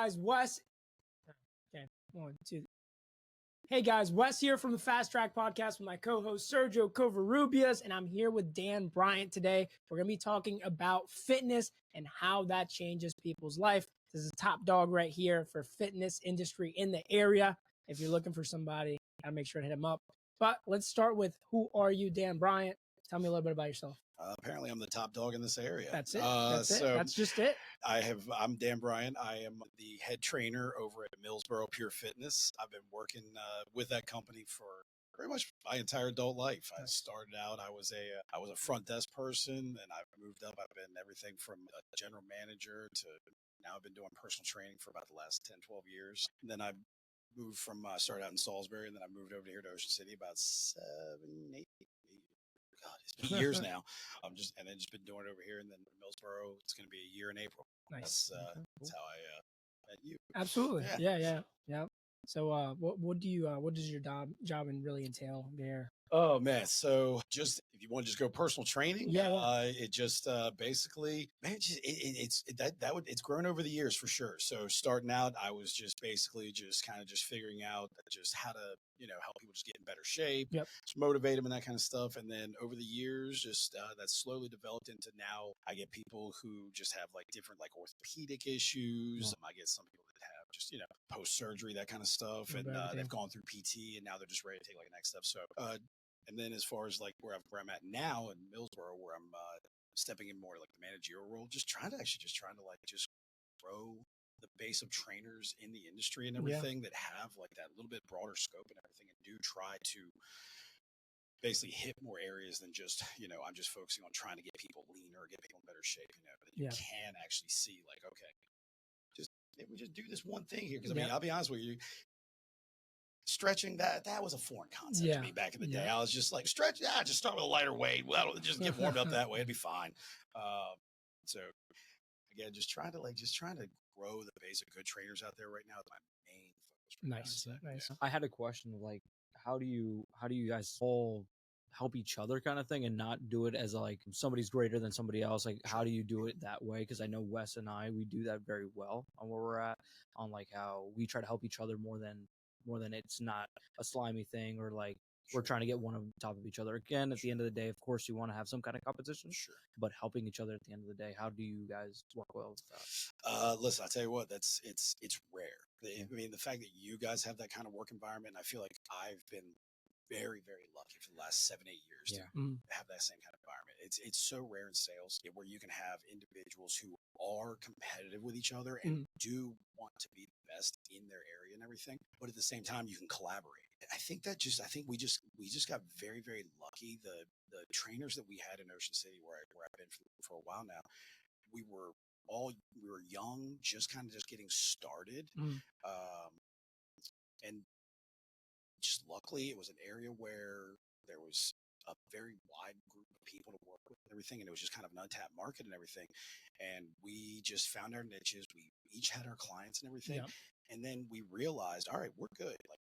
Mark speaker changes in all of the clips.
Speaker 1: guys, Wes. Okay, 1, 2. Hey guys, Wes here from the Fast Track Podcast with my co-host Sergio Covarrubias, and I'm here with Dan Bryant today. We're going to be talking about fitness and how that changes people's life. This is a top dog right here for fitness industry in the area. If you're looking for somebody, gotta make sure to hit him up. But let's start with, who are you, Dan Bryant? Tell me a little bit about yourself.
Speaker 2: Apparently, I'm the top dog in this area.
Speaker 1: That's it. That's just it.
Speaker 2: I'm Dan Bryant. I am the head trainer over at Millsboro Pure Fitness. I've been working with that company for pretty much my entire adult life. I started out, I was a front desk person, and I've moved up. I've been everything from a general manager to now I've been doing personal training for about the last 10, 12 years. And then I moved from, started out in Salisbury, and then I moved over here to Ocean City about 7, 8, God, it's been years now. And then just been doing it over here, and then Millsboro. It's going to be a year in April.
Speaker 1: Nice.
Speaker 2: That's how I met you.
Speaker 1: Absolutely. Yeah. So, what does your job and really entail there?
Speaker 2: Oh man, so just if you want to just go personal training, it just basically, man, it's grown over the years for sure. So starting out, I was just basically just kind of just figuring out just how to help people just get in better shape, just motivate them and that kind of stuff. And then over the years, just that slowly developed into now I get people who just have like different like orthopedic issues. I get some people that have just post surgery, that kind of stuff, and they've gone through PT and now they're just ready to take like the next step. So and then as far as like where I'm at now in Millsboro, where I'm stepping in more like the managerial role, just trying to grow the base of trainers in the industry and everything that have like that little bit broader scope and everything, and do try to basically hit more areas than just, I'm just focusing on trying to get people leaner, get people in better shape, that you can actually see like, okay, maybe we just do this one thing here. Because I mean, I'll be honest with you, stretching, that was a foreign concept to me back in the day. I was just like, stretch, just start with a lighter weight. Well, just get warmed up that way, it'd be fine. So again, just trying to grow the base of good trainers out there right now is my main focus.
Speaker 1: Nice.
Speaker 3: I had a question of like, how do you guys all help each other kind of thing, and not do it as like somebody's greater than somebody else? Like, how do you do it that way? Because I know Wes and we do that very well on where we're at, on like how we try to help each other more than it's not a slimy thing, or like we're trying to get one on top of each other. Again, at the end of the day, of course, you want to have some kind of competition, but helping each other at the end of the day, how do you guys work well with that?
Speaker 2: Listen, I'll tell you what, it's rare. I mean, the fact that you guys have that kind of work environment, I feel like I've been very, very lucky for the last 7, 8 years to have that same kind of environment. It's so rare in sales where you can have individuals who are competitive with each other and do want to be the best in their area and everything, but at the same time you can collaborate. I think we just got very, very lucky. The trainers that we had in Ocean City, where I've been for a while now, we were young, just getting started, and just luckily it was an area where there was a very wide group of people to work with and everything, and it was just kind of an untapped market and everything, and we just found our niches. We each had our clients and everything, and then we realized, all right, we're good, like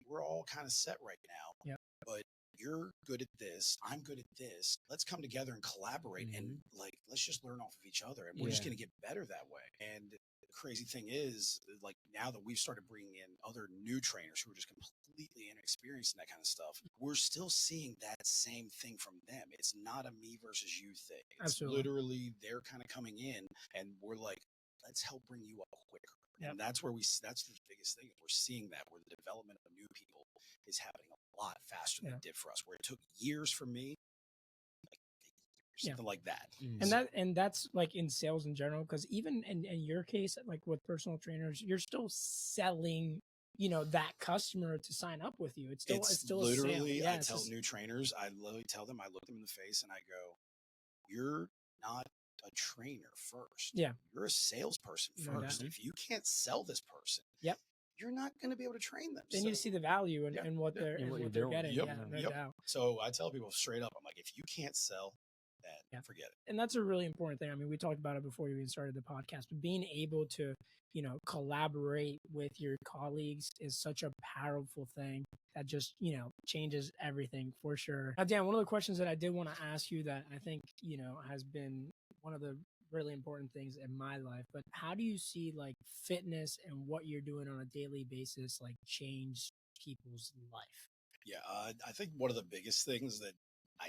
Speaker 2: we're all kind of set right now, but you're good at this, I'm good at this, let's come together and collaborate, and like let's just learn off of each other, and we're just going to get better that way. And the crazy thing is, like, now that we've started bringing in other new trainers who are just completely inexperienced in that kind of stuff, we're still seeing that same thing from them. It's not a me versus you thing. It's literally they're kind of coming in and we're like, let's help bring you up quicker. And that's the biggest thing. We're seeing that, where the development of new people is happening a lot faster than it did for us, where it took years for me, something like that.
Speaker 1: And that's like in sales in general, because even in your case, like with personal trainers, you're still selling, that customer to sign up with you. It's still
Speaker 2: literally
Speaker 1: a sale.
Speaker 2: I tell new trainers, I literally tell them, I look them in the face and I go, you're not a trainer first. You're a salesperson first. If you can't sell this person, you're not going to be able to train them.
Speaker 1: They need to see the value in what they're getting. No doubt.
Speaker 2: So I tell people straight up, I'm like, if you can't sell, then forget it.
Speaker 1: And that's a really important thing. I mean, we talked about it before we even started the podcast, but being able to, collaborate with your colleagues is such a powerful thing that just, changes everything for sure. Now, Dan, one of the questions that I did want to ask you that I think, has been one of the really important things in my life. But how do you see like fitness and what you're doing on a daily basis like change people's life?
Speaker 2: Yeah, I think one of the biggest things that I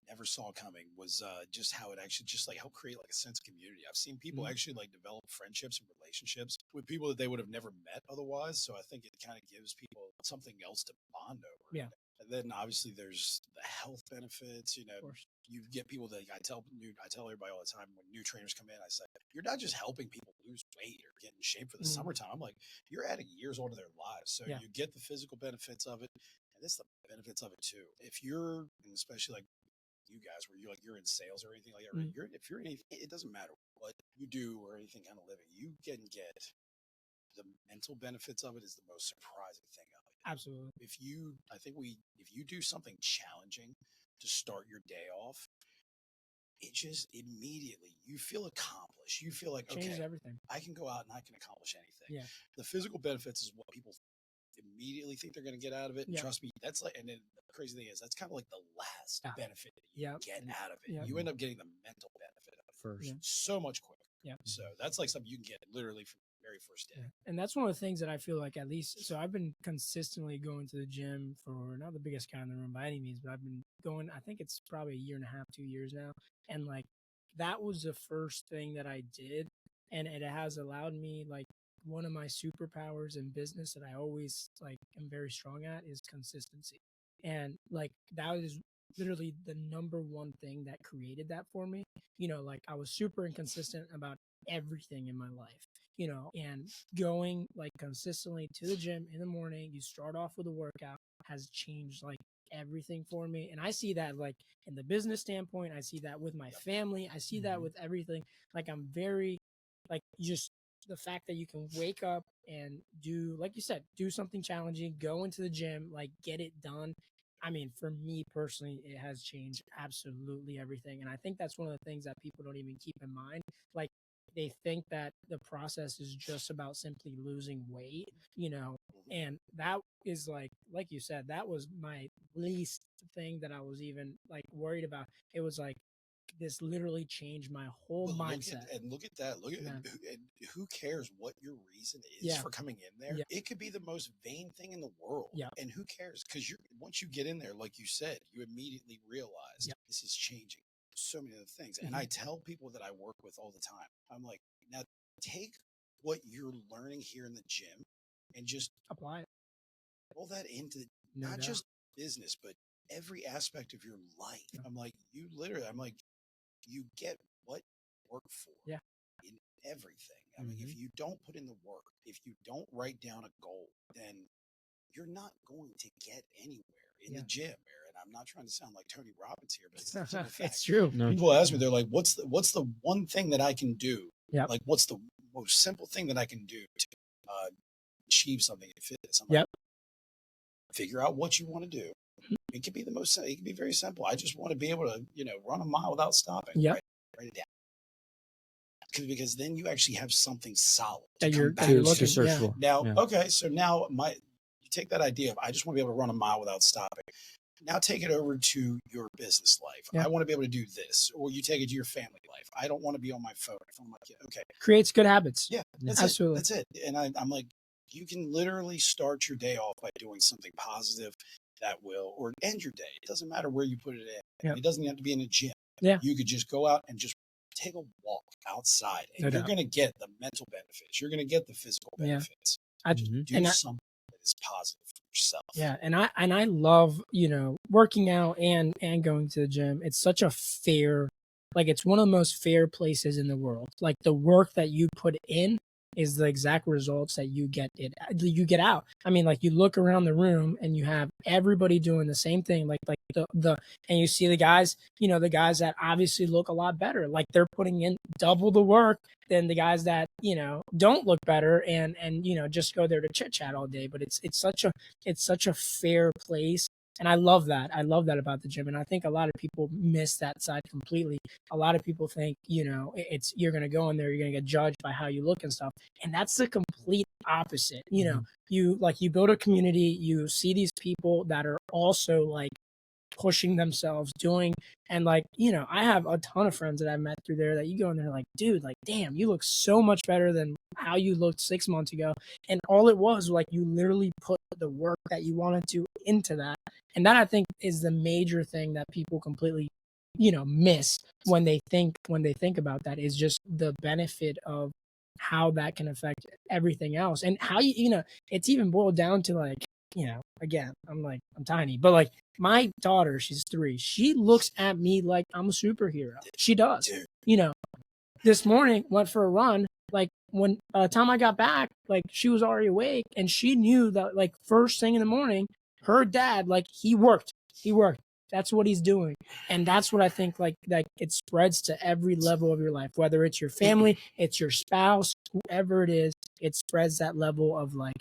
Speaker 2: never saw coming was just how it actually just like help create like a sense of community. I've seen people actually like develop friendships and relationships with people that they would have never met otherwise. So I think it kind of gives people something else to bond over.
Speaker 1: Yeah.
Speaker 2: And then obviously there's the health benefits. You know, you get people that I tell everybody all the time when new trainers come in, I say, you're not just helping people lose weight or get in shape for the summertime. I'm like, you're adding years onto their lives. So you get the physical benefits of it. And it's the benefits of it too. If you're, and especially like you guys, where you're in sales or anything like that, or if you're in anything, it doesn't matter what you do or anything kind of living, you can get the mental benefits of it is the most surprising thing of it.
Speaker 1: Absolutely.
Speaker 2: If you do something challenging to start your day off, it just immediately you feel accomplished. You feel like,
Speaker 1: changes
Speaker 2: okay,
Speaker 1: everything.
Speaker 2: I can go out and I can accomplish anything.
Speaker 1: Yeah.
Speaker 2: The physical benefits is what people immediately think they're going to get out of it. And trust me, that's like, and then the crazy thing is that's kind of like the last benefit that you get out of it. You end up getting the mental benefit of it first, so much quicker.
Speaker 1: Yeah.
Speaker 2: So that's like something you can get literally from the very first day.
Speaker 1: And that's one of the things that I feel like at least, so I've been consistently going to the gym for not the biggest guy in the room by any means, but I've been going, I think it's probably a year and a half, 2 years now. And like, that was the first thing that I did. And it has allowed me like, one of my superpowers in business that I always like am very strong at is consistency. And like that is literally the number one thing that created that for me. You know, like I was super inconsistent about everything in my life, you know, and going like consistently to the gym in the morning, you start off with a workout has changed like everything for me. And I see that like in the business standpoint, I see that with my family, I see that with everything. Like I'm very like just the fact that you can wake up and do, like you said, do something challenging, go into the gym, like get it done. I mean, for me personally, it has changed absolutely everything. And I think that's one of the things that people don't even keep in mind. Like they think that the process is just about simply losing weight, you know, and that is like you said, that was my least thing that I was even like worried about. It was like, this literally changed my whole mindset.
Speaker 2: Look at that. Look at who cares what your reason is for coming in there? It could be the most vain thing in the world. And who cares? Because once you get in there, like you said, you immediately realize this is changing so many other things. And I tell people that I work with all the time, I'm like, now take what you're learning here in the gym and just
Speaker 1: apply it.
Speaker 2: Roll that into not just business, but every aspect of your life. I'm like, you get what you work for in everything. I mean, if you don't put in the work, if you don't write down a goal, then you're not going to get anywhere in the gym, Aaron. I'm not trying to sound like Tony Robbins here, but
Speaker 1: it's true.
Speaker 2: People ask me, they're like, what's the one thing that I can do?
Speaker 1: Yeah.
Speaker 2: Like, what's the most simple thing that I can do to achieve something in fitness? I'm like, figure out what you want to do. It could be it could be very simple. I just want to be able to, run a mile without stopping. Write it down. Because then you actually have something solid
Speaker 1: that you're
Speaker 3: looking for.
Speaker 2: Now, okay, so now you take that idea of I just want to be able to run a mile without stopping. Now take it over to your business life. I want to be able to do this, or you take it to your family life. I don't want to be on my phone. I'm like, okay,
Speaker 1: creates good habits.
Speaker 2: Yeah,
Speaker 1: absolutely.
Speaker 2: That's it. And I'm like, you can literally start your day off by doing something positive that will, or end your day. It doesn't matter where you put it in. It doesn't have to be in a gym. You could just go out and just take a walk outside, and you're going to get the mental benefits. You're going to get the physical benefits. Just do something that is positive for yourself.
Speaker 1: Yeah, and I love working out and going to the gym. It's such a fair, like it's one of the most fair places in the world. Like the work that you put in is the exact results that you get out. I mean, like you look around the room and you have everybody doing the same thing, like the and you see the guys, the guys that obviously look a lot better, like they're putting in double the work than the guys that, don't look better and just go there to chit chat all day. But it's such a fair place. And I love that. I love that about the gym. And I think a lot of people miss that side completely. A lot of people think, you're going to go in there, you're going to get judged by how you look and stuff. And that's the complete opposite. You build a community, you see these people that are also like pushing themselves, doing, and like, you know, I have a ton of friends that I've met through there that you go in there like, dude, like, damn, you look so much better than how you looked 6 months ago. And all it was like, you literally put the work that you wanted to into that. And that I think is the major thing that people completely, you know, miss when they think about that, is just the benefit of how that can affect everything else. And how you know, it's even boiled down to like, you know, again, I'm tiny, but like my daughter, she's 3. She looks at me like I'm a superhero. She does. You know, this morning went for a run. Like when by the time I got back, like she was already awake, and she knew that like first thing in the morning, her dad, like he worked. That's what he's doing. And that's what I think like it spreads to every level of your life, whether it's your family, it's your spouse, whoever it is, it spreads that level of like,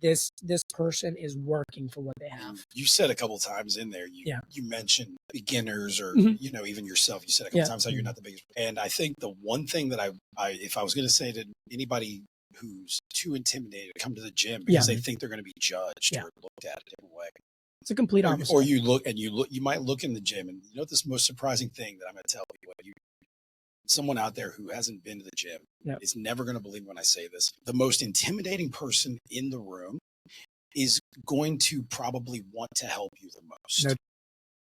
Speaker 1: this person is working for what they have.
Speaker 2: You said a couple of times in there, you mentioned beginners, or you know, even yourself. You said a couple times how you're not the biggest. And I think the one thing that I if I was going to say to anybody who's too intimidated to come to the gym because they think they're going to be judged or looked at a different way,
Speaker 1: it's a complete opposite.
Speaker 2: Or you might look in the gym, and you know this most surprising thing that I'm going to tell people. Someone out there who hasn't been to the gym is never going to believe when I say this. The most intimidating person in the room is going to probably want to help you the most.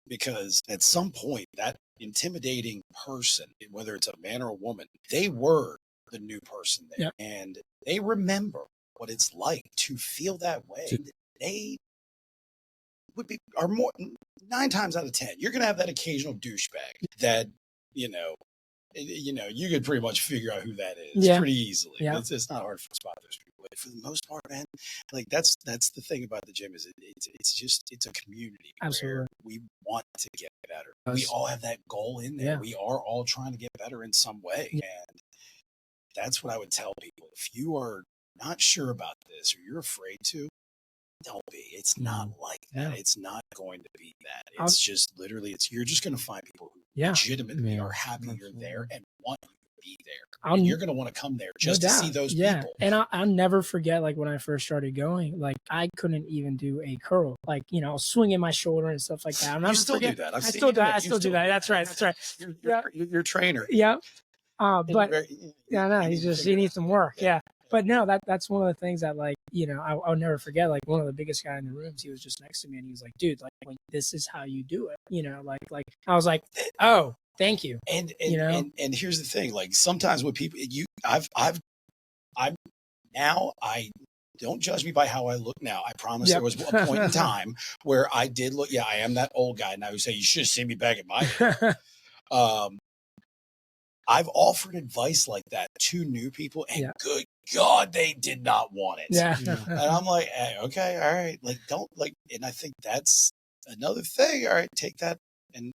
Speaker 2: Because at some point, that intimidating person, whether it's a man or a woman, they were the new person there. And they remember what it's like to feel that way. They are more 9 times out of 10. You're going to have that occasional douchebag that, you know, you could pretty much figure out who that is pretty easily. It's not hard to spot those people. But for the most part, man, like that's the thing about the gym, is it's a community.
Speaker 1: Absolutely.
Speaker 2: Where we want to get better. We all have that goal in there. We are all trying to get better in some way. And that's what I would tell people. If you are not sure about this, or you're afraid to, don't be. It's not like that. It's not going to be that. It's just literally, you're just going to find people who legitimately are happy you're there and want you to be there. And you're going to want to come there just to see those people.
Speaker 1: And I'll never forget, like when I first started going, like I couldn't even do a curl, like, you know, swinging my shoulder and stuff like that.
Speaker 2: You still do that.
Speaker 1: I still do that. That's right.
Speaker 2: You're a trainer.
Speaker 1: Yeah. But he needs some work. Yeah. But no, that's one of the things that, like, you know, I'll never forget. Like one of the biggest guys in the rooms, he was just next to me, and he was like, "Dude, like this is how you do it." You know, like I was like, "Oh, thank you."
Speaker 2: And
Speaker 1: you know,
Speaker 2: and here's the thing: like sometimes with people, I'm now, I don't judge me by how I look now. I promise there was a point in time where I did look. Yeah, I am that old guy now who say you should have seen me back at my age. I've offered advice like that to new people, and good God, they did not want it. And I'm like, hey, okay, all right. Like, don't like, and I think that's another thing. All right, take that and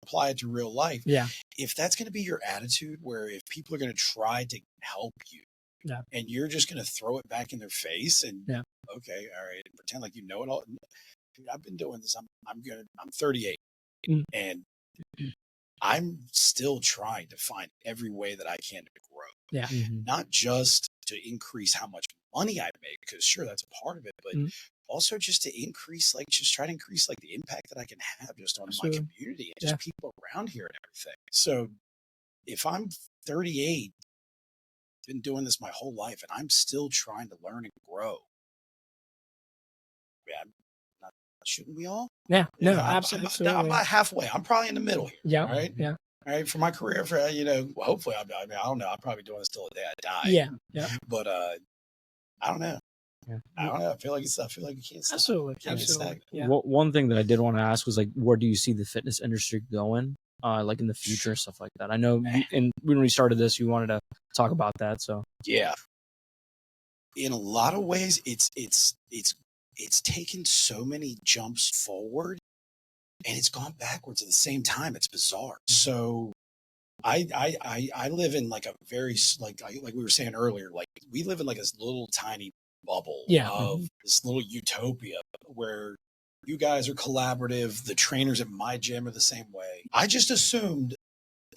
Speaker 2: apply it to real life. If that's going to be your attitude, where if people are going to try to help you, and you're just going to throw it back in their face and okay, all right, pretend like you know it all. Dude, I've been doing this. I'm 38, and I'm still trying to find every way that I can to grow. Not just to increase how much money I make, because sure, that's a part of it, but also just to increase, like, just try to increase like the impact that I can have just on my community and just people around here and everything. So if I'm 38, been doing this my whole life, and I'm still trying to learn and grow, shouldn't we all?
Speaker 1: Absolutely.
Speaker 2: I'm not halfway. I'm probably in the middle here. All right. For my career, hopefully, I don't know. I'm probably doing this till the day I die. But I don't know. I don't know. I feel like you can't stop.
Speaker 1: Absolutely.
Speaker 3: One thing that I did want to ask was, like, where do you see the fitness industry going? Like in the future and stuff like that. I know when we started this, you wanted to talk about that. So
Speaker 2: in a lot of ways, it's taken so many jumps forward, and it's gone backwards at the same time. It's bizarre. So I live in like a very, like we were saying earlier, like we live in like this little tiny bubble of this little utopia where you guys are collaborative. The trainers at my gym are the same way. I just assumed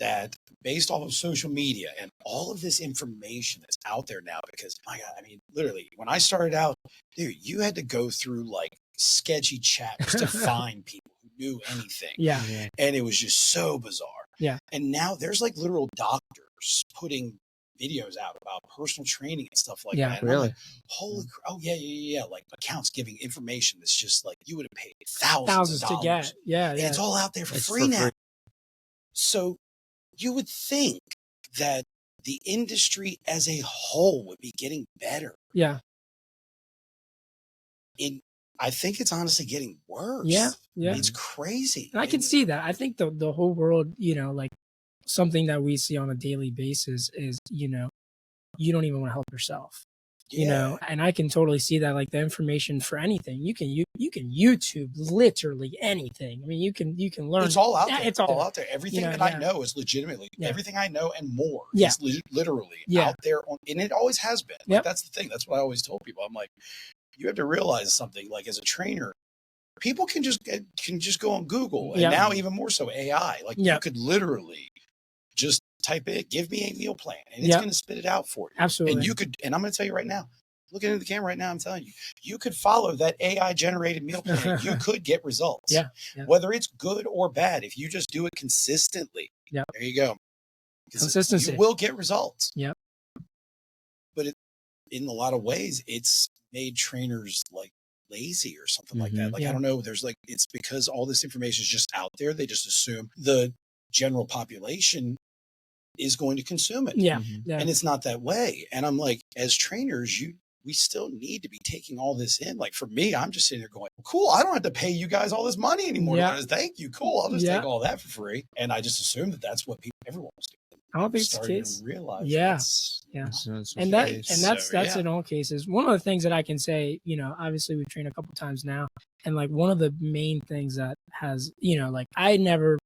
Speaker 2: that based off of social media and all of this information that's out there now, because my God, I mean, literally when I started out, dude, you had to go through like sketchy chats to find people who knew anything.
Speaker 1: Yeah.
Speaker 2: And it was just so bizarre.
Speaker 1: Yeah.
Speaker 2: And now there's like literal doctors putting videos out about personal training and stuff like that. And I'm like, holy oh yeah. Like accounts giving information that's just like you would have paid thousands of dollars
Speaker 1: to get. Yeah.
Speaker 2: and it's all out there for free now. So you would think that the industry as a whole would be getting better.
Speaker 1: Yeah.
Speaker 2: I think it's honestly getting worse.
Speaker 1: Yeah. Yeah.
Speaker 2: It's crazy.
Speaker 1: And I can see that. I think the whole world, you know, like something that we see on a daily basis is, you know, you don't even want to help yourself. You know, and I can totally see that, like the information for anything you can YouTube literally anything. I mean, you can learn.
Speaker 2: It's all out there.
Speaker 1: It's all
Speaker 2: out there. Everything that I know is legitimately everything I know and more.
Speaker 1: Yeah.
Speaker 2: Is literally out there, and it always has been. Like, that's the thing. That's what I always told people. I'm like, you have to realize something. Like as a trainer, people can just go on Google, and now even more so AI. Like you could literally just type it, give me a meal plan, and it's going to spit it out for you.
Speaker 1: Absolutely.
Speaker 2: And you could, and I'm going to tell you right now, looking into the camera right now, I'm telling you, you could follow that AI generated meal plan. You could get results.
Speaker 1: Yeah.
Speaker 2: Whether it's good or bad, if you just do it consistently.
Speaker 1: Yeah.
Speaker 2: There you go.
Speaker 1: Consistency.
Speaker 2: You will get results.
Speaker 1: Yep.
Speaker 2: But in a lot of ways, it's made trainers like lazy or something like that. Like, I don't know. There's like, it's because all this information is just out there. They just assume the general population is going to consume it.
Speaker 1: Yeah.
Speaker 2: And it's not that way. And I'm like, as trainers, we still need to be taking all this in. Like for me, I'm just sitting there going, cool, I don't have to pay you guys all this money anymore. Thank you. Cool. I'll just take all that for free. And I just assume that that's what everyone was doing.
Speaker 1: I don't think it's the case.
Speaker 2: Realize
Speaker 1: And that's in all cases. One of the things that I can say, you know, obviously we've trained a couple times now. And like one of the main things that has, you know, like I never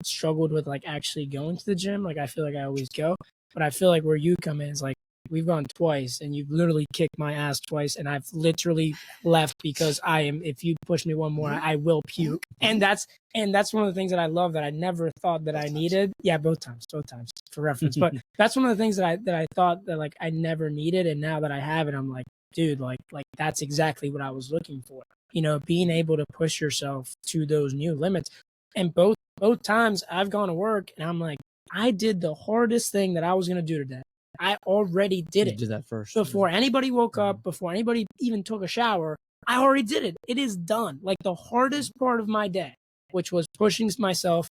Speaker 1: struggled with like actually going to the gym. Like I feel like I always go, but I feel like where you come in is like we've gone twice and you've literally kicked my ass twice and I've literally left because if you push me one more, I will puke. And that's one of the things that I love that I never thought that I needed. Yeah, both times for reference. But that's one of the things that I thought that like I never needed. And now that I have it, I'm like, dude, like that's exactly what I was looking for. You know, being able to push yourself to those new limits. And both times I've gone to work and I'm like, I did the hardest thing that I was going to do today. I already did it.
Speaker 3: You did that first.
Speaker 1: Before anybody woke up, before anybody even took a shower, I already did it. It is done. Like the hardest part of my day, which was pushing myself,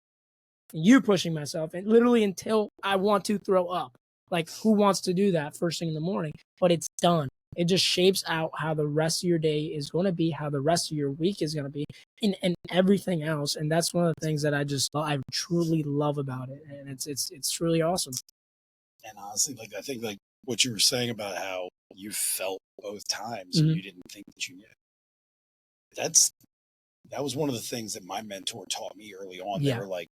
Speaker 1: you pushing myself, and literally until I want to throw up. Like who wants to do that first thing in the morning? But it's done. It just shapes out how the rest of your day is going to be, how the rest of your week is going to be, and everything else. And that's one of the things that I truly love about it. And it's truly awesome.
Speaker 2: And honestly, like I think like what you were saying about how you felt both times and you didn't think that you did. That was one of the things that my mentor taught me early on. They were like,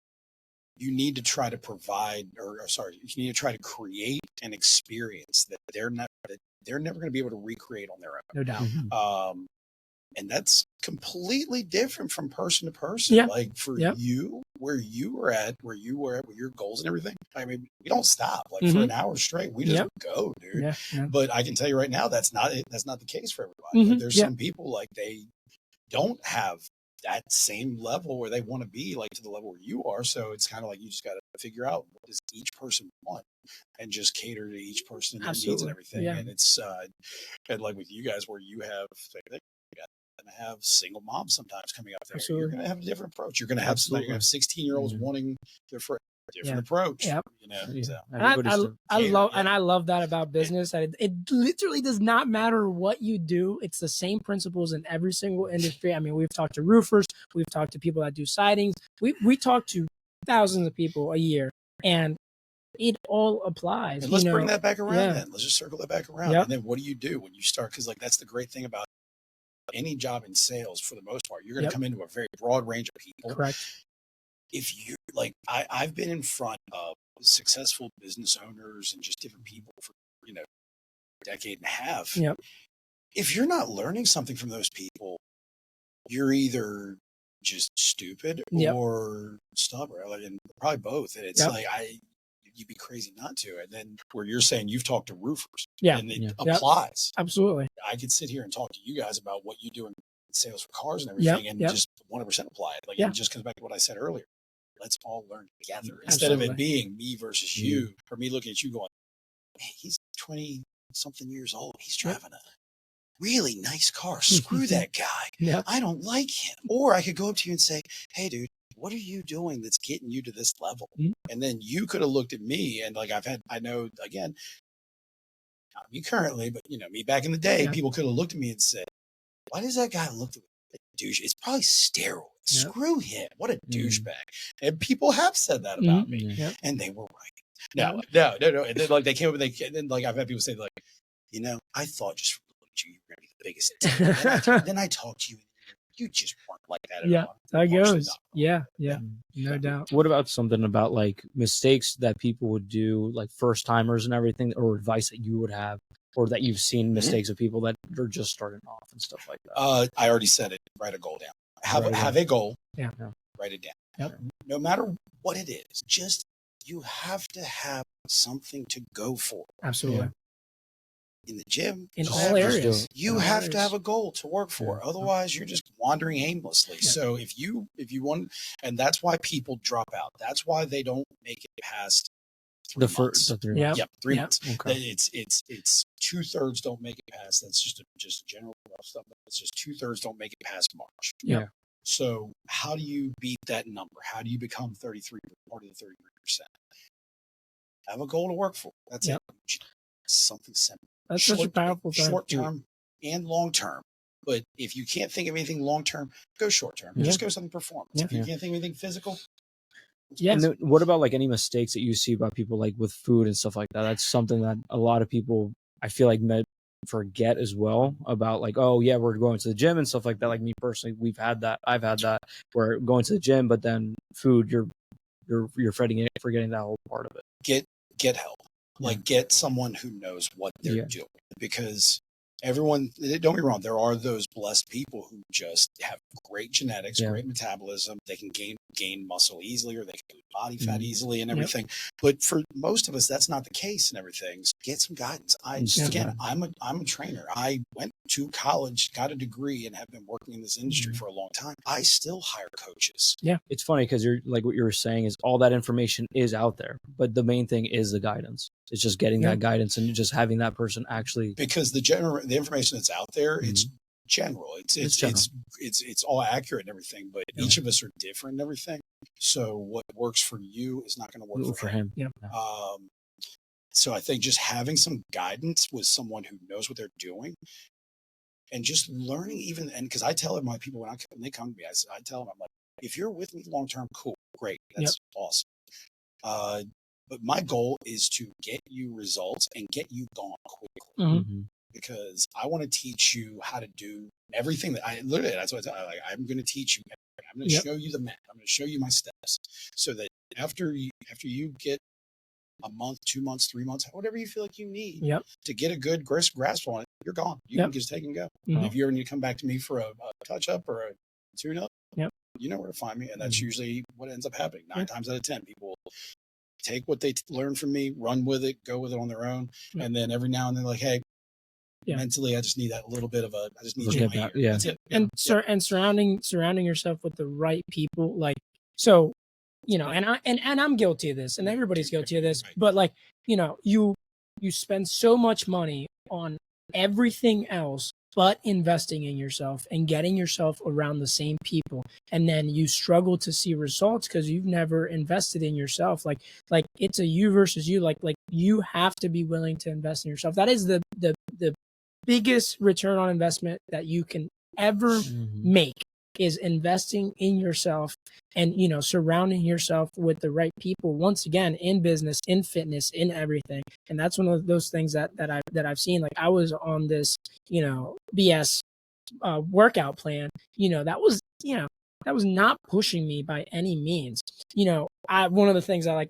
Speaker 2: you need to try to provide, you need to try to create an experience that they're never going to be able to recreate on their own.
Speaker 1: No doubt.
Speaker 2: And that's completely different from person to person.
Speaker 1: Yeah.
Speaker 2: Like for you, where you were at with your goals and everything. I mean, we don't stop like for an hour straight. We just go, dude. Yeah. But I can tell you right now, that's not it. That's not the case for everybody. Like, there's some people like they don't have that same level where they want to be like to the level where you are. So it's kind of like you just got to figure out what does each person want and just cater to each person and their needs and everything. And it's and like with you guys where you have going to have single moms sometimes coming up there. You're going to have a different approach. You're going to have 16-year-olds wanting their different approach.
Speaker 1: Yep.
Speaker 2: You know, so.
Speaker 1: I love that about business. It literally does not matter what you do. It's the same principles in every single industry. I mean, we've talked to roofers, we've talked to people that do sidings. We talk to thousands of people a year, and it all applies.
Speaker 2: And let's bring that back around then. Let's just circle that back around.
Speaker 1: Yep.
Speaker 2: And then what do you do when you start? Because like that's the great thing about any job in sales for the most part. You're going to come into a very broad range of people.
Speaker 1: Correct.
Speaker 2: If you like, I've been in front of successful business owners and just different people for, a decade and a half.
Speaker 1: Yep.
Speaker 2: If you're not learning something from those people, you're either just stupid or stubborn, and probably both. And it's like, you'd be crazy not to. And then where you're saying you've talked to roofers and it applies.
Speaker 1: Absolutely.
Speaker 2: I could sit here and talk to you guys about what you do in sales for cars and everything, and just 100% apply it. Like
Speaker 1: Yeah.
Speaker 2: it just comes back to what I said earlier. Let's all learn together instead of it being me versus you, or me looking at you going, hey, he's 20 something years old. He's driving a really nice car. Screw that guy.
Speaker 1: Yeah.
Speaker 2: I don't like him. Or I could go up to you and say, hey, dude, what are you doing that's getting you to this level? And then you could have looked at me and like I know, again, not me currently, but me back in the day, people could have looked at me and said, why does that guy look like a douche? It's probably steroids. Screw him. What a douchebag. And people have said that about me. And they were right. No. And then like they came up and then like I've had people say like, I thought just from looking at you, you're gonna be the biggest. And then I talked to you. You just weren't like that at all.
Speaker 1: That goes. Yeah. No doubt.
Speaker 3: What about something about like mistakes that people would do, like first timers and everything, or advice that you would have, or that you've seen mistakes of people that are just starting off and stuff like that?
Speaker 2: I already said it. Write a goal down. Have a goal.
Speaker 1: Yeah.
Speaker 2: Write it down.
Speaker 1: Yep.
Speaker 2: No matter what it is, just you have to have something to go for.
Speaker 1: Absolutely.
Speaker 2: In the gym,
Speaker 1: in all areas,
Speaker 2: you have to have a goal to work for. Otherwise, you're just wandering aimlessly. So if you want, and that's why people drop out. That's why they don't make it past 3 months.
Speaker 3: The 3 months.
Speaker 2: Yep, 3 months.
Speaker 3: Okay.
Speaker 2: It's 2/3 don't make it past. That's just general stuff. It's just 2/3 don't make it past March.
Speaker 3: Yeah.
Speaker 2: So how do you beat that number? How do you become 33 part of the 33%? Have a goal to work for. That's it. Something simple.
Speaker 1: That's such a powerful thing.
Speaker 2: Short term and long term. But if you can't think of anything long term, go short term. Just go something performance. If you can't think of anything physical.
Speaker 3: And then what about like any mistakes that you see about people like with food and stuff like that? That's something that a lot of people, I feel like, forget as well about, like, oh yeah, we're going to the gym and stuff like that. Like me personally, I've had that where going to the gym, but then food, you're forgetting that whole part of it.
Speaker 2: Get help. Like get someone who knows what they're doing, because everyone, don't get me wrong, there are those blessed people who just have great genetics, great metabolism. They can gain muscle easily, or they can lose body fat easily and everything. But for most of us, that's not the case and everything. So get some guidance. I'm a trainer. I went to college, got a degree, and have been working in this industry for a long time. I still hire coaches.
Speaker 3: Yeah. It's funny because you're like, what you were saying is all that information is out there, but the main thing is the guidance. It's just getting that guidance and just having that person actually,
Speaker 2: because the information that's out there, it's general. It's all accurate and everything, but each of us are different and everything. So what works for you is not going to work for him.
Speaker 1: Yeah.
Speaker 2: So I think just having some guidance with someone who knows what they're doing, and just learning, even, and because I tell my people when they come to me, I tell them, I'm like, if you're with me long term, cool, great, that's awesome. But my goal is to get you results and get you gone quickly, because I want to teach you how to do everything that that's what I tell you. Like, I'm going to teach you. I'm going to show you the map. I'm going to show you my steps, so that after you get a month, 2 months, 3 months, whatever you feel like you need to get a good grasp on it, you're gone. You can just take and go. If you ever need to come back to me for a touch up or a tune up, you know where to find me. And that's usually what ends up happening. 9 times out of 10, people take what they learn from me, run with it, go with it on their own. And then every now and then, like, hey, mentally, I just need that little bit of I just need you in my ear. That's it.
Speaker 1: And surrounding yourself with the right people. Like, so, and I'm guilty of this, and everybody's guilty of this, but like, you spend so much money on everything else but investing in yourself and getting yourself around the same people, and then you struggle to see results because you've never invested in yourself. Like it's a you versus you. Like you have to be willing to invest in yourself. That is the biggest return on investment that you can ever make, is investing in yourself and surrounding yourself with the right people, once again, in business, in fitness, in everything. And that's one of those things that I've seen. Like, I was on this BS workout plan, that was not pushing me by any means. One of the things I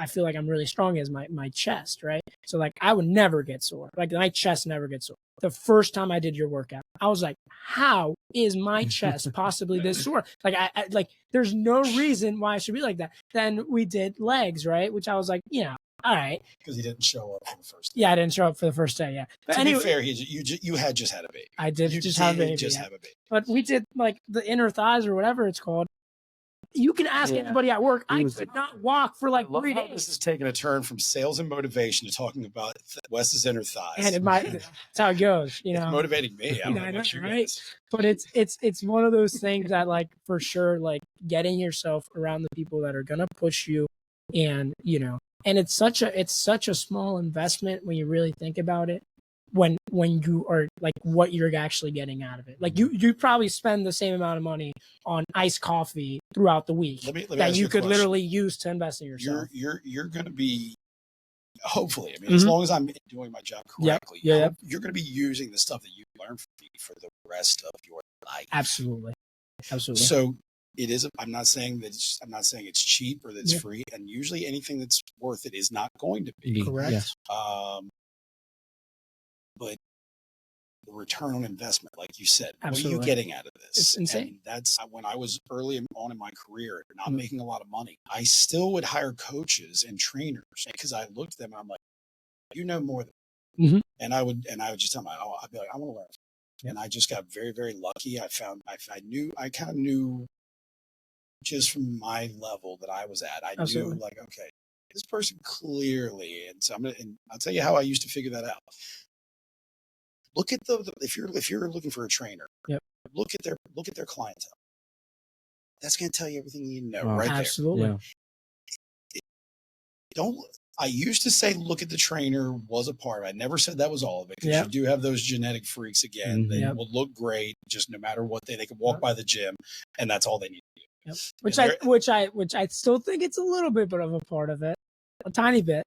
Speaker 1: feel like I'm really strong is my chest, right? So like, I would never get sore. Like, my chest never gets sore. The first time I did your workout, I was like, how is my chest possibly this sore? Like, I there's no reason why I should be like that. Then we did legs, right? Which I was like, All right.
Speaker 2: Because he didn't show up for the first day.
Speaker 1: Yeah, I didn't show up for the first day. Yeah. But
Speaker 2: to
Speaker 1: anyway,
Speaker 2: be fair, you had just had a baby.
Speaker 1: I did
Speaker 2: You
Speaker 1: just have a baby.
Speaker 2: Just
Speaker 1: yeah.
Speaker 2: have a baby.
Speaker 1: But we did like the inner thighs or whatever it's called. You can ask anybody at work. I could not walk for like 3 days.
Speaker 2: This is taking a turn from sales and motivation to talking about Wes's inner thighs.
Speaker 1: And that's how it goes. You know,
Speaker 2: it's motivating me. I know,
Speaker 1: right? But it's one of those things that like for sure, like getting yourself around the people that are gonna push you, and you know, and it's such a small investment when you really think about it. When you are like what you're actually getting out of it, like you probably spend the same amount of money on iced coffee throughout the week that you could literally use to invest in yourself.
Speaker 2: You're going to be, hopefully, I mean, as long as I'm doing my job correctly, you're going to be using the stuff that you learn from me for the rest of your life.
Speaker 1: Absolutely.
Speaker 2: So it is. I'm not saying it's cheap or that it's free, and usually anything that's worth it is not going to be
Speaker 1: correct.
Speaker 3: Yes.
Speaker 2: But the return on investment, like you said,
Speaker 1: Absolutely.
Speaker 2: what are you getting out of this?
Speaker 1: It's insane.
Speaker 2: And that's when I was early on in my career, not making a lot of money. I still would hire coaches and trainers because I looked at them and I'm like, you know more than me. And I would just tell them, I'd be like, I want to learn. And I just got very, very lucky. I kind of knew just from my level that I was at. I knew like, okay, this person clearly, and so I'll tell you how I used to figure that out. Look at if you're looking for a trainer, look at their clientele. That's going to tell you everything you need to know right there.
Speaker 1: Absolutely.
Speaker 2: I used to say look at the trainer was a part of it. I never said that was all of it because you do have those genetic freaks again. They will look great just no matter what they can walk by the gym and that's all they need to do.
Speaker 1: Which I still think it's a little bit of a part of it, a tiny bit.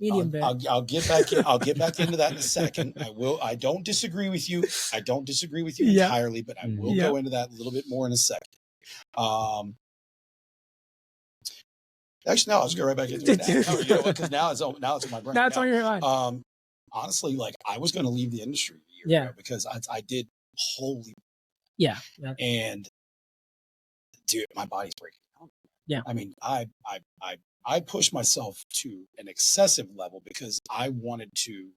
Speaker 2: I'll get back into that in a second. I don't disagree with you. Entirely, but I will go into that a little bit more in a second. Actually, no, I'll just go right back into it now. You know what? Because now it's on my brain.
Speaker 1: Now it's on your mind.
Speaker 2: Honestly, like I was going to leave the industry a year ago because I did wholly.
Speaker 1: Yeah.
Speaker 2: And dude, my body's breaking down.
Speaker 1: Yeah.
Speaker 2: I mean, I pushed myself to an excessive level because I wanted to,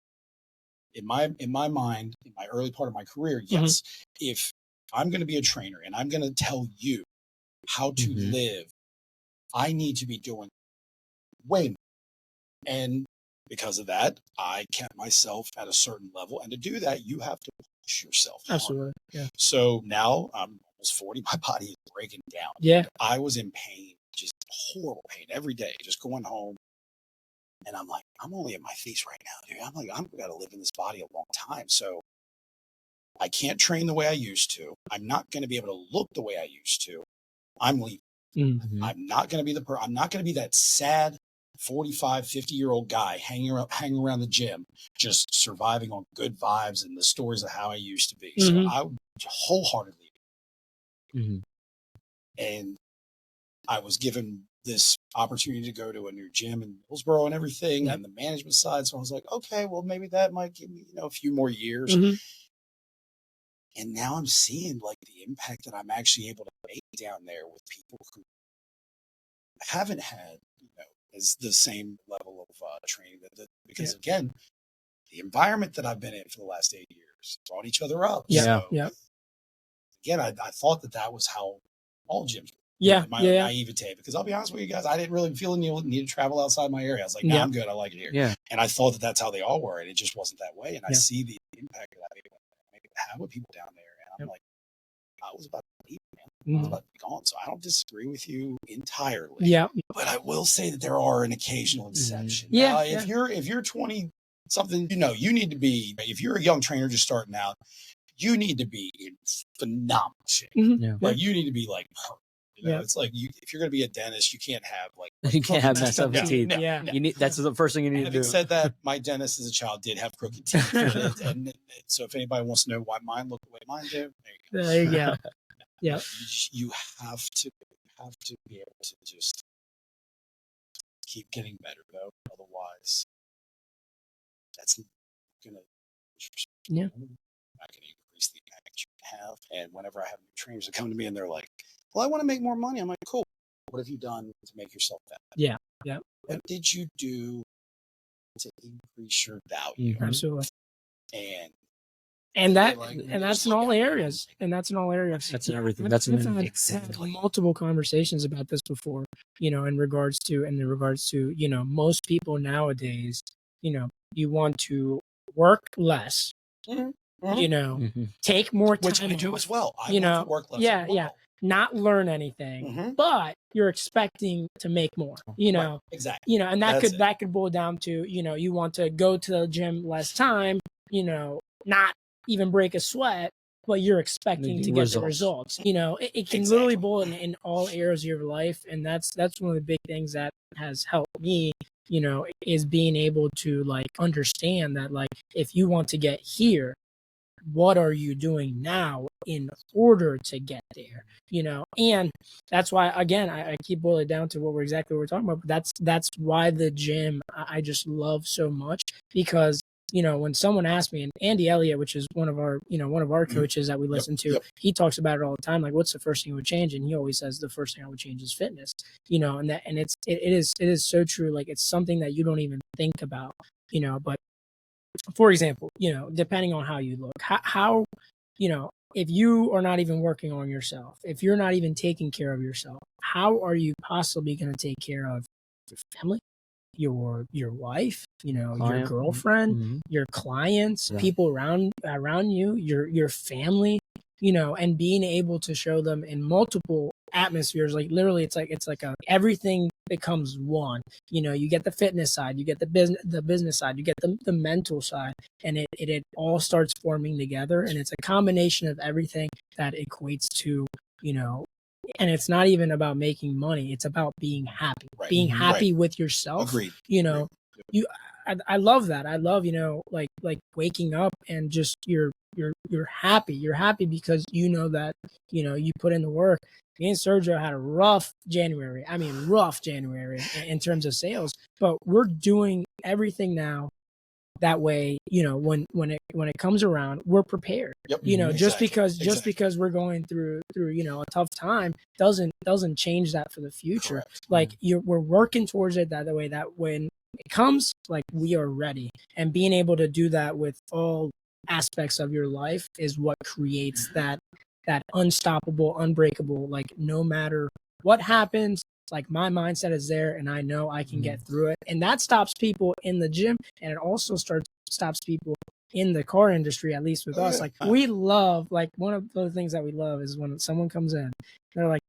Speaker 2: in my mind, in my early part of my career, yes, if I'm going to be a trainer and I'm going to tell you how to live, I need to be doing way more. And because of that, I kept myself at a certain level. And to do that, you have to push yourself.
Speaker 1: Absolutely. Yeah.
Speaker 2: So now I'm almost 40. My body is breaking down.
Speaker 1: Yeah.
Speaker 2: I was in pain, just horrible pain every day, just going home. And I'm like, I'm only at my face right now, dude. I'm like, I'm got to live in this body a long time. So I can't train the way I used to. I'm not going to be able to look the way I used to. I'm leaving. I'm not going to be I'm not going to be that sad 45, 50-year-old guy hanging around the gym, just surviving on good vibes and the stories of how I used to be. So I would wholeheartedly. And I was given this opportunity to go to a new gym in Millsboro and everything and the management side. So I was like, okay, well, maybe that might give me, a few more years. And now I'm seeing like the impact that I'm actually able to make down there with people who haven't had, as the same level of training because again, the environment that I've been in for the last 8 years brought each other up. Again, I thought that was how all gyms were. My naivete, because I'll be honest with you guys, I didn't really feel the need to travel outside my area. I was like, I'm good. I like it here. Yeah. And I thought that that's how they all were. And it just wasn't that way. And I see the impact that I'm able to have with people down there. And I'm like, I was about to leave, man. I was about to be gone. So I don't disagree with you entirely. Yeah. But I will say that there are an occasional exception. If you're 20 something, you need to be, if you're a young trainer just starting out, you need to be in phenomenal shape. Like you need to be like perfect. It's like if you're going to be a dentist, you can't have
Speaker 3: messed up teeth. You need, that's the first thing you need to do.
Speaker 2: Having said that, my dentist as a child did have crooked teeth, and so if anybody wants to know why mine look the way mine do,
Speaker 1: there you go. Yeah,
Speaker 2: you have to be able to just keep getting better, though. Otherwise, that's going to not going to increase the impact you have. And whenever I have new trainers that come to me and they're like, well, I want to make more money. I'm like, cool. What have you done to make yourself that?
Speaker 1: Yeah.
Speaker 2: what did you do to increase your value?
Speaker 1: Absolutely.
Speaker 2: And
Speaker 1: that's in all areas. And that's in all areas.
Speaker 3: That's in everything.
Speaker 1: I've had multiple conversations about this before, in regards to, most people nowadays, you want to work less, take more time.
Speaker 2: Which I do as well. I want to work less.
Speaker 1: Yeah. Not learn anything, but you're expecting to make more,
Speaker 2: Right, exactly.
Speaker 1: And that could boil down to, you want to go to the gym less time, not even break a sweat, but you're expecting to get the results. It can literally boil in all areas of your life. And that's one of the big things that has helped me, is being able to understand that if you want to get here, what are you doing now in order to get there? And that's why, again, I keep boiling down to what we're talking about. But that's why the gym I just love so much, because when someone asks me, and Andy Elliott, which is one of our coaches that we listen to, he talks about it all the time. Like, what's the first thing you would change? And he always says the first thing I would change is fitness. And it is so true. Like, it's something that you don't even think about. But for example, depending on how you look, how if you are not even working on yourself, if you're not even taking care of yourself, how are you possibly going to take care of your family, your wife, your girlfriend, your clients, people around you, your family, and being able to show them in multiple atmospheres. Like, literally, it's like everything becomes one. You get the fitness side, you get the business side, you get the mental side, and it all starts forming together. And it's a combination of everything that equates to, and it's not even about making money. It's about being happy, being happy with yourself.
Speaker 2: Agreed.
Speaker 1: I love that. I love, like waking up and just you're happy. You're happy because that, you put in the work. Me and Sergio had a rough January. I mean, rough January in terms of sales, but we're doing everything now. That way, when it comes around, we're prepared. Just because we're going through a tough time doesn't change that for the future. Correct. Like, we're working towards it that way, that when it comes, like, we are ready. And being able to do that with all aspects of your life is what creates that unstoppable, unbreakable, like, no matter what happens, like, my mindset is there and I know I can get through it. And that stops people in the gym, and it also stops people in the car industry, at least with us. Like, we love, like, one of the things that we love is when someone comes in, they're like,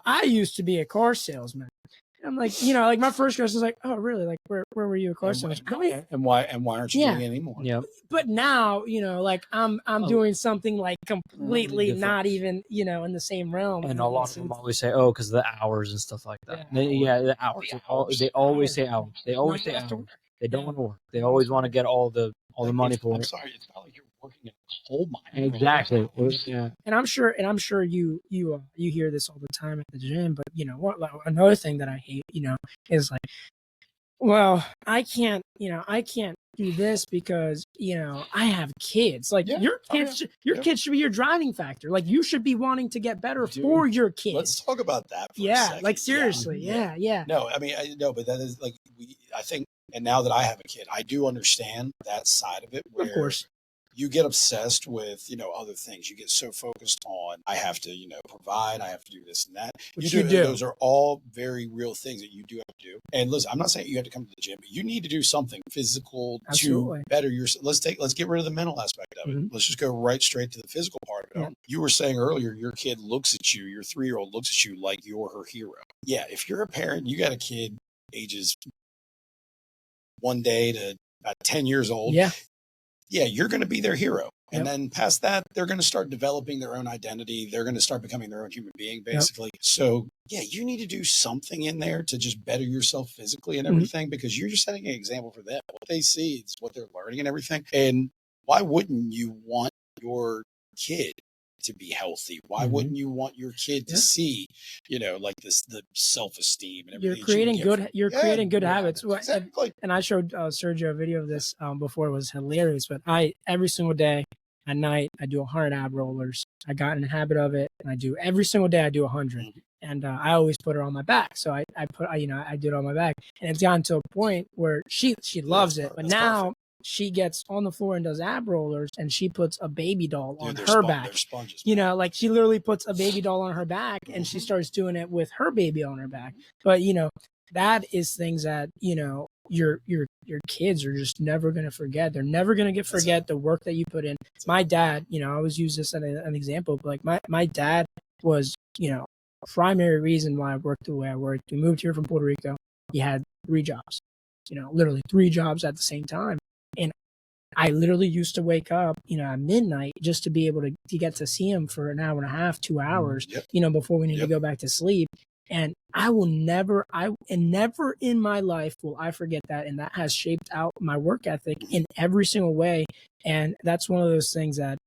Speaker 1: I used to be a car salesman. I'm like, like, my first question is like, oh, really? Like, where were you a car salesman?
Speaker 2: And why aren't you doing it anymore?
Speaker 3: Yeah.
Speaker 1: But now, like, I'm doing something like completely not even, in the same realm.
Speaker 3: And a lot of them always say, oh, because of the hours and stuff like that. The hours. They always say hours. They always say hours. They don't want to work. They always want to get all the money for it.
Speaker 2: I'm sorry, it's not like you're working in a coal mine.
Speaker 3: Exactly. Yeah.
Speaker 1: And I'm sure you hear this all the time at the gym. But another thing that I hate, is like, well, I can't do this because I have kids. Like, your kids should be your driving factor. Like, you should be wanting to get better for your kids.
Speaker 2: Let's talk about that for a second.
Speaker 1: Like, seriously. Yeah.
Speaker 2: No, I mean, but that is like, I think, and now that I have a kid, I do understand that side of it, where
Speaker 1: of course
Speaker 2: you get obsessed with, other things. You get so focused on, I have to, provide, I have to do this and that.
Speaker 1: Which you do.
Speaker 2: Those are all very real things that you do have to do. And listen, I'm not saying you have to come to the gym, but you need to do something physical to better yourself. Let's get rid of the mental aspect of it. Let's just go right straight to the physical part of it. You were saying earlier, your kid looks at you, your 3-year-old looks at you like you're her hero. Yeah, if you're a parent, you got a kid ages 1 day to about 10 years old. Yeah, you're going to be their hero. And then past that, they're going to start developing their own identity. They're going to start becoming their own human being, basically. So, yeah, you need to do something in there to just better yourself physically and everything, because you're just setting an example for them. What they see is what they're learning and everything. And why wouldn't you want your kid to be healthy? Why wouldn't you want your kid to see, like the self-esteem and everything?
Speaker 1: You're creating good habits.
Speaker 2: Exactly.
Speaker 1: And I showed Sergio a video of this before. It was hilarious. But every single day at night, I do 100 ab rollers. I got in the habit of it, and I do every single day. I do 100. And I always put her on my back. So I do it on my back. And it's gotten to a point where she loves it. But now she gets on the floor and does ab rollers, and she puts a baby doll on her back.
Speaker 2: They're sponges.
Speaker 1: You know, like she literally puts a baby doll on her back, and she starts doing it with her baby on her back. But, you know, that is things that, you know, your kids are just never going to forget. They're never going to forget the work that you put in. My dad, you know, I always use this as an example, but like my dad was, you know, primary reason why I worked the way I worked. We moved here from Puerto Rico. He had 3 jobs, you know, literally 3 jobs at the same time. And I literally used to wake up, you know, at midnight just to be able to get to see him for an hour and a half, 2 hours, you know, before we need to go back to sleep. And I will never in my life will I forget that. And that has shaped out my work ethic in every single way. And that's one of those things that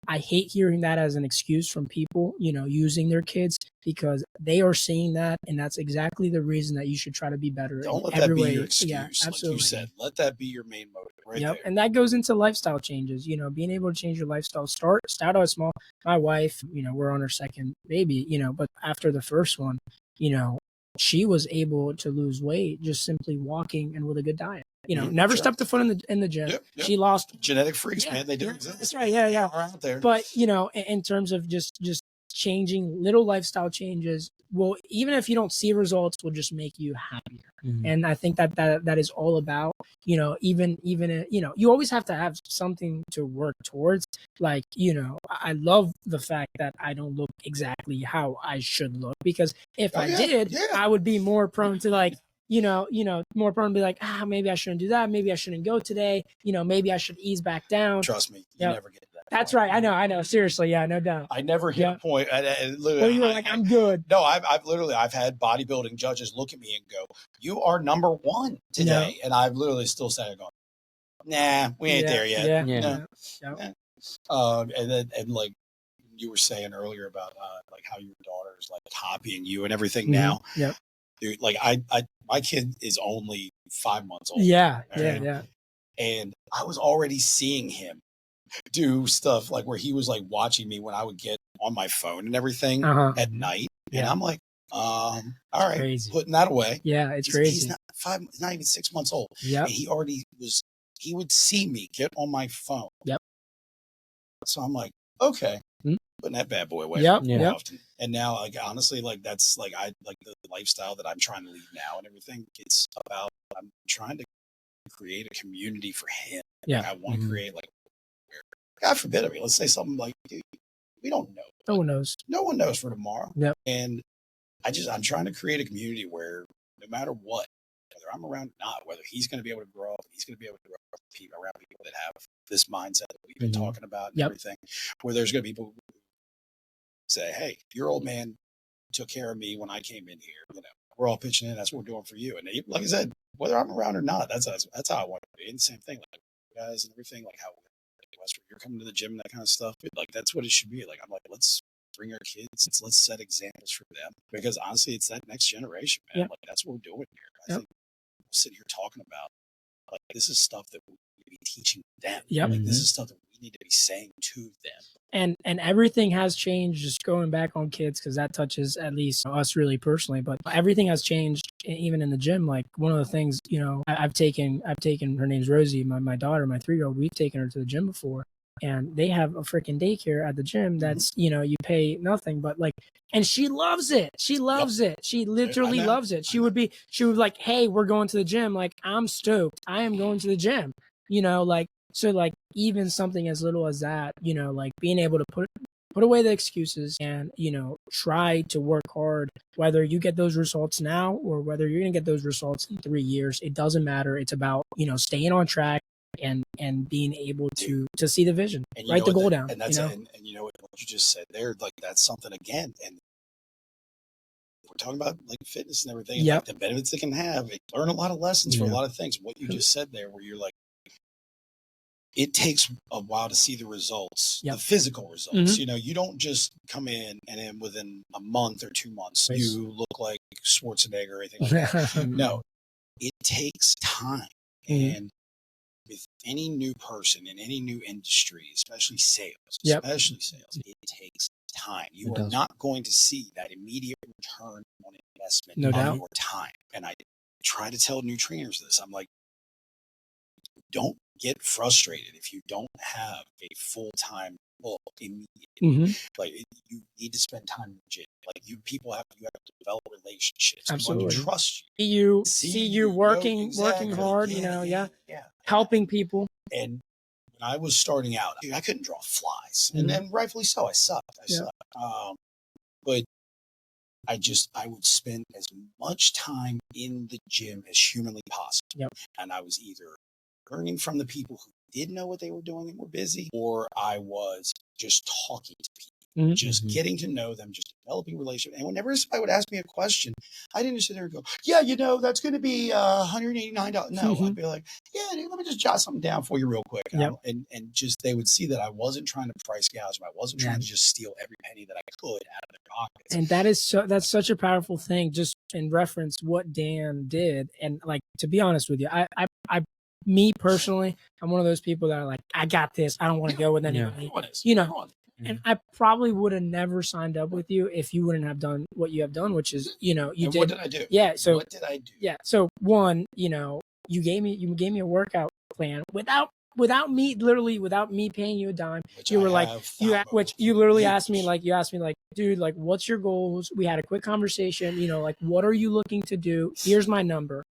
Speaker 1: I hate hearing that as an excuse from people, you know, using their kids, because they are seeing that. And that's exactly the reason that you should try to be better.
Speaker 2: Don't let
Speaker 1: every
Speaker 2: that be
Speaker 1: way.
Speaker 2: your excuse.
Speaker 1: Yeah, absolutely.
Speaker 2: Like you said, let that be your main motive right there.
Speaker 1: And that goes into lifestyle changes, you know, being able to change your lifestyle. Start out small. My wife, you know, we're on her second baby, you know, but after the first one, you know, she was able to lose weight just simply walking and with a good diet. You know, never stepped a foot in the gym. She lost
Speaker 2: genetic freaks, man. They do exist.
Speaker 1: That's right. Yeah.
Speaker 2: Are out there.
Speaker 1: But, you know, in terms of just changing little lifestyle changes, will, even if you don't see results, will just make you happier. And I think that is all about, you know, even you know, you always have to have something to work towards. Like, you know, I love the fact that I don't look exactly how I should look, because if I did, I would be more prone to like, you know, more prone to be like, maybe I shouldn't do that. Maybe I shouldn't go today. You know, maybe I should ease back down.
Speaker 2: Trust me, you never get that.
Speaker 1: That's right. I know. Seriously. Yeah, no doubt.
Speaker 2: I never hit a point.
Speaker 1: Where you were like, I'm good.
Speaker 2: No, I've had bodybuilding judges look at me and go, "You are number 1 today," and I've literally still said, "Going, nah, we ain't there yet." And like you were saying earlier about like how your daughter's like copying you and everything now. Dude, like my kid is only 5 months old. Yeah. And I was already seeing him do stuff like where he was like watching me when I would get on my phone and everything at night. And I'm like, all right, crazy. Putting that away.
Speaker 1: Yeah, it's crazy.
Speaker 2: He's not even 6 months old. Yeah. And he would see me get on my phone. Yep. So I'm like, okay, putting that bad boy away. Often. And now, like, honestly, like that's like I like the lifestyle that I'm trying to lead now and everything. It's about, I'm trying to create a community for him. Yeah. Like, I want to create, like, God forbid, I mean, let's say something like, dude, we don't know.
Speaker 1: No one knows.
Speaker 2: No one knows for tomorrow.
Speaker 1: Yep.
Speaker 2: And I'm trying to create a community where no matter what, whether I'm around or not, whether he's going to be able to grow up, he's going to be able to grow up around people that have this mindset that we've been talking about and everything, where there's going to be people who say, hey, your old man took care of me when I came in here. You know, we're all pitching in. That's what we're doing for you. And like I said, whether I'm around or not, that's how I want to be. And the same thing, like guys and everything, like how you're coming to the gym and that kind of stuff. But like, that's what it should be. Like, I'm like, let's bring our kids. Let's set examples for them, because honestly, it's that next generation, man. Like, that's what we're doing here. I think we'll sit here talking about, like, this is stuff that we need to be teaching them. Like, this is stuff that we need to be saying to them.
Speaker 1: And everything has changed, just going back on kids, because that touches at least us really personally, but everything has changed even in the gym. Like, one of the things, you know, I've taken, her name's Rosie, my daughter, my 3-year-old, we've taken her to the gym before, and they have a freaking daycare at the gym that's, you know, you pay nothing, but like, and she loves it. She loves it. She literally loves it. She would like, hey, we're going to the gym. Like, I'm stoked. I am going to the gym, you know, like, so like even something as little as that, you know, like being able to put away the excuses and, you know, try to work hard, whether you get those results now or whether you're going to get those results in 3 years, it doesn't matter. It's about, you know, staying on track and being able to see the vision, write the goal down.
Speaker 2: And that's, and you know what you just said there, like, that's something again. And we're talking about like fitness and everything, like the benefits it can have. Learn a lot of lessons for a lot of things. What you just said there, where you're like, it takes a while to see the results, the physical results. You know, you don't just come in and then within a month or 2 months, you look like Schwarzenegger or anything like that. No, it takes time. And with any new person in any new industry, especially sales, it takes time. You are not going to see that immediate return on investment
Speaker 1: No
Speaker 2: of
Speaker 1: doubt.
Speaker 2: your time. And I try to tell new trainers this. I'm like, don't get frustrated if you don't have a full-time book immediately. Like you need to spend time in the gym. Like you have to develop relationships.
Speaker 1: Absolutely.
Speaker 2: People trust you.
Speaker 1: See you working hard, helping people.
Speaker 2: And when I was starting out, dude, I couldn't draw flies, and rightfully so. I sucked. But I would spend as much time in the gym as humanly possible. And I was either learning from the people who did know what they were doing and were busy, or I was just talking to people, just getting to know them, just developing relationships. And whenever somebody would ask me a question, I didn't sit there and go, yeah, that's going to be $189. No, I'd be like, yeah, dude, let me just jot something down for you real quick. And just they would see that I wasn't trying to price gouge them. I wasn't trying to just steal every penny that I could out of their pockets.
Speaker 1: And that's such a powerful thing, just in reference what Dan did. And like, to be honest with you, me personally, I'm one of those people that are like, I got this. I don't want to go with anybody. And I probably would have never signed up with you if you wouldn't have done what you have done, which is,
Speaker 2: what did I do?
Speaker 1: Yeah. So
Speaker 2: what did I do?
Speaker 1: Yeah. So one, you gave me a workout plan without me paying you a dime.
Speaker 2: Which
Speaker 1: you were like, you literally asked me, dude, like, what's your goals? We had a quick conversation, like, what are you looking to do? Here's my number.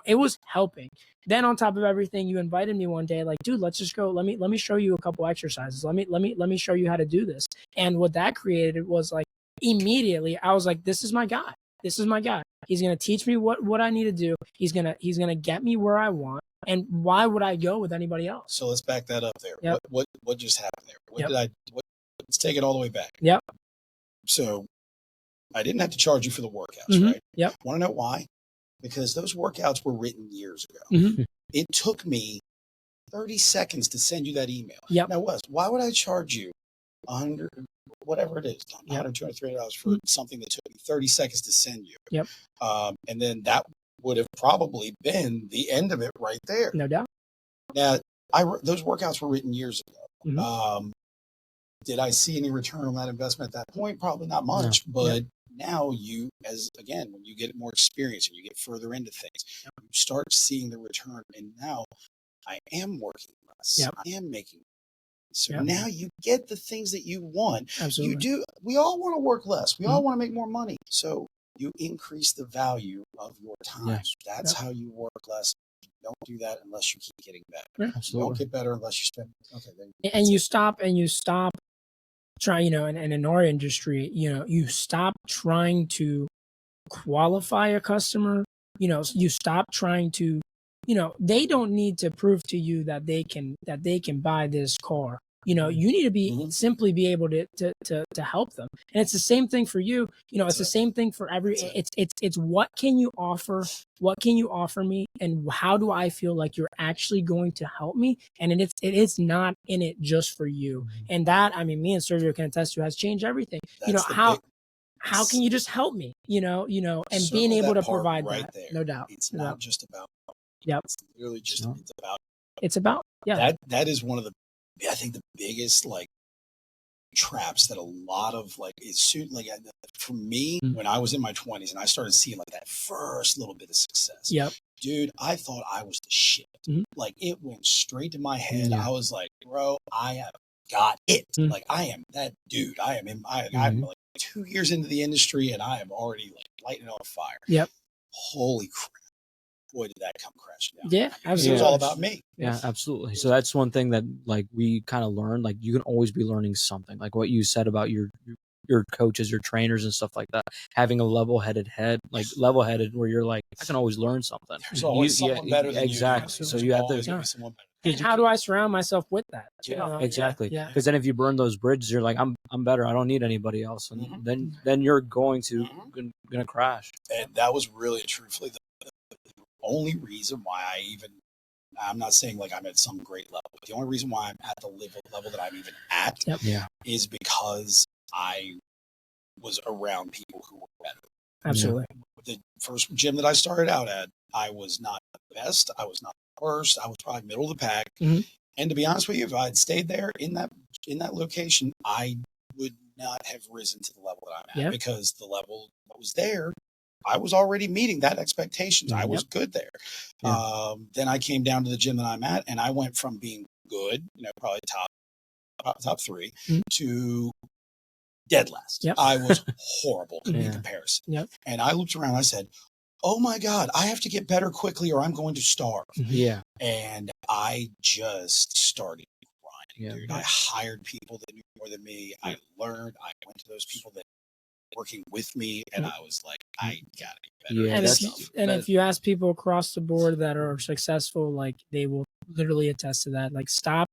Speaker 1: It was helping. Then on top of everything, you invited me one day, like, dude, let's just go. Let me show you a couple exercises. Let me show you how to do this. And what that created was like, immediately I was like, this is my guy. This is my guy. He's going to teach me what I need to do. He's going to get me where I want. And why would I go with anybody else?
Speaker 2: So let's back that up there.
Speaker 1: Yep.
Speaker 2: What just happened there? Let's take it all the way back.
Speaker 1: Yep.
Speaker 2: So I didn't have to charge you for the workouts, right?
Speaker 1: Yep.
Speaker 2: Want to know why? Because those workouts were written years ago. It took me 30 seconds to send you that email.
Speaker 1: Yep.
Speaker 2: Now, why would I charge you $100, whatever it is, $100, $200, $300 for something that took me 30 seconds to send you?
Speaker 1: Yep.
Speaker 2: And then that would have probably been the end of it right there.
Speaker 1: No doubt.
Speaker 2: Now, those workouts were written years ago. Did I see any return on that investment at that point? Probably not much, but now when you get more experience and you get further into things, you start seeing the return. And now I am working less. I am making money. So now you get the things that you want.
Speaker 1: Absolutely.
Speaker 2: You do. We all want to work less. We all want to make more money. So you increase the value of your time. That's how you work less. You don't do that unless you keep getting better. You don't get better unless you spend.
Speaker 1: And you stop trying, and in our industry, you stop trying to qualify a customer. You stop trying to, they don't need to prove to you that they can buy this car. You need to be simply be able to help them. And it's the same thing for you. It's the same thing for it's what can you offer? What can you offer me? And how do I feel like you're actually going to help me? And it is not in it just for you. And that, me and Sergio can attest to, has changed everything. How can you just help me? And being able to provide that.
Speaker 2: There.
Speaker 1: No doubt.
Speaker 2: It's not just about.
Speaker 1: It's
Speaker 2: really just
Speaker 1: it's about.
Speaker 2: That is one of the, I think, the biggest traps that a lot of for me, when I was in my 20s and I started seeing that first little bit of success. Dude, I thought I was the shit. It went straight to my head. I was like, bro, I have got it. I am that dude. I'm 2 years into the industry and I am already lighting on fire. Holy crap. Boy, did that come crashing down.
Speaker 1: Yeah, absolutely.
Speaker 2: It was all about me.
Speaker 3: Yeah, absolutely. So that's one thing that we kind of learned. You can always be learning something. Like what you said about your coaches, your trainers, and stuff like that. Having a level-headed head, level-headed, where you're I can always learn something.
Speaker 2: There's always someone better than
Speaker 3: exactly.
Speaker 2: you.
Speaker 3: So you have to.
Speaker 1: And how do I surround myself with that?
Speaker 3: Exactly. Because then if you burn those bridges, you're like, I'm better. I don't need anybody else, and then you're going to gonna crash.
Speaker 2: And that was really, truthfully, the only reason why I'm not saying I'm at some great level, but the only reason why I'm at the level that I'm even at is because I was around people who were better.
Speaker 1: Absolutely.
Speaker 2: The first gym that I started out at, I was not the best. I was not the worst. I was probably middle of the pack. And to be honest with you, if I had stayed there in that location, I would not have risen to the level that I'm at
Speaker 1: Yep.
Speaker 2: because the level that was there, I was already meeting that expectations. I was good there.
Speaker 3: Yeah.
Speaker 2: Then I came down to the gym that I'm at, and I went from being good, probably top 3, to dead last.
Speaker 1: Yep.
Speaker 2: I was horrible in
Speaker 3: Yeah.
Speaker 2: comparison.
Speaker 1: Yep.
Speaker 2: And I looked around and I said, oh my God, I have to get better quickly or I'm going to starve.
Speaker 3: Yeah.
Speaker 2: And I just started
Speaker 3: Yeah.
Speaker 2: grinding, dude. I hired people that knew more than me. I learned. I went to those people that were working with me, and I was like, I gotta get better.
Speaker 3: Yeah,
Speaker 2: at
Speaker 1: And,
Speaker 2: this
Speaker 1: if,
Speaker 2: stuff.
Speaker 1: and if you ask people across the board that are successful, like they will literally attest to that. Like stop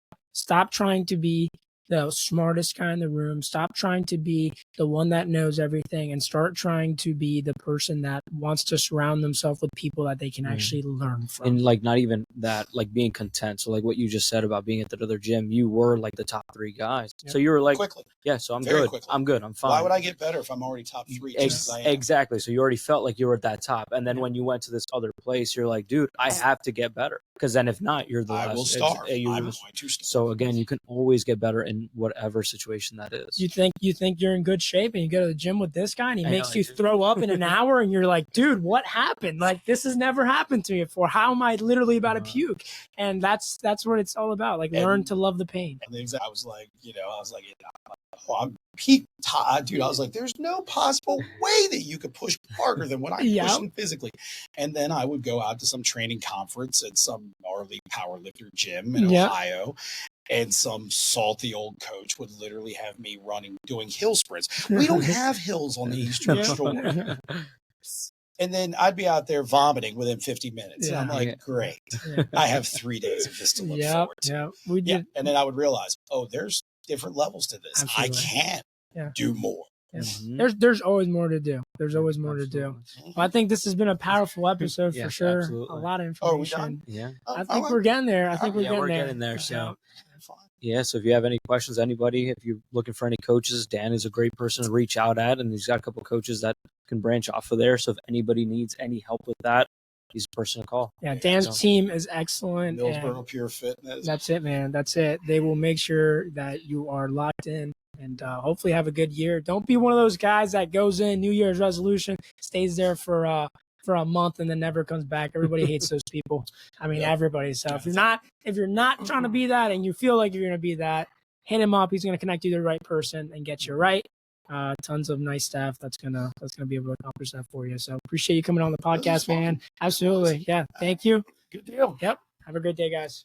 Speaker 1: trying to be the smartest guy in the room. Stop trying to be the one that knows everything and start trying to be the person that wants to surround themselves with people that they can actually learn from.
Speaker 3: And like not even that, like being content. So like what you just said about being at the other gym, you were like the top 3 guys.
Speaker 1: Yep.
Speaker 3: So you were like,
Speaker 2: quickly.
Speaker 3: yeah, so I'm
Speaker 2: Very
Speaker 3: good.
Speaker 2: quickly.
Speaker 3: I'm good. I'm fine.
Speaker 2: Why would I get better if I'm already top 3? Just as I am?
Speaker 3: Exactly. So you already felt like you were at that top. And then when you went to this other place, you're like, dude, I have to get better. Because then if not, you're the
Speaker 2: I
Speaker 3: last.
Speaker 2: will starve. I'm
Speaker 3: You're
Speaker 2: going to starve.
Speaker 3: So again, you can always get better in whatever situation that is.
Speaker 1: You think you're in good shape and you go to the gym with this guy and he
Speaker 3: I
Speaker 1: makes
Speaker 3: know,
Speaker 1: you
Speaker 3: dude.
Speaker 1: throw up in an hour and you're like, dude, what happened? Like this has never happened to me before. How am I literally about to puke? And that's what it's all about. Like learn to love the pain.
Speaker 2: And I was like, I'm peak tired, dude. I was like, there's no possible way that you could push harder than what I'm pushing physically. And then I would go out to some training conference at some gnarly powerlifter gym in Ohio. And some salty old coach would literally have me doing hill sprints. We don't have hills on the Eastern Shore. And then I'd be out there vomiting within 50 minutes. And I'm like, great. I have 3 days of this to look forward to.
Speaker 1: We did.
Speaker 2: And then I would realize, there's different levels to this.
Speaker 1: Absolutely.
Speaker 2: I can do more.
Speaker 1: Yeah. There's always more to do. There's always more to do. Well, I think this has been a powerful episode for sure.
Speaker 3: Absolutely.
Speaker 1: A lot of information.
Speaker 2: Are we done?
Speaker 3: Yeah.
Speaker 1: I think we're getting there. I think
Speaker 3: we're getting there. So yeah. So if you have any questions, anybody, if you're looking for any coaches, Dan is a great person to reach out at, and he's got a couple of coaches that can branch off of there. So if anybody needs any help with that, he's a person to call.
Speaker 1: Yeah, Dan's team is excellent.
Speaker 2: Millsboro Pure Fitness.
Speaker 1: That's it, man. That's it. They will make sure that you are locked in and hopefully have a good year. Don't be one of those guys that goes in New Year's resolution, stays there for a month and then never comes back. Everybody hates those people. I mean, everybody. So if you're not trying to be that and you feel like you're going to be that, hit him up. He's going to connect you to the right person and get you right. Tons of nice staff that's gonna be able to accomplish that for you. So appreciate you coming on the podcast, man. Absolutely. Yeah. Thank you.
Speaker 2: Good deal.
Speaker 1: Yep. Have a great day, guys.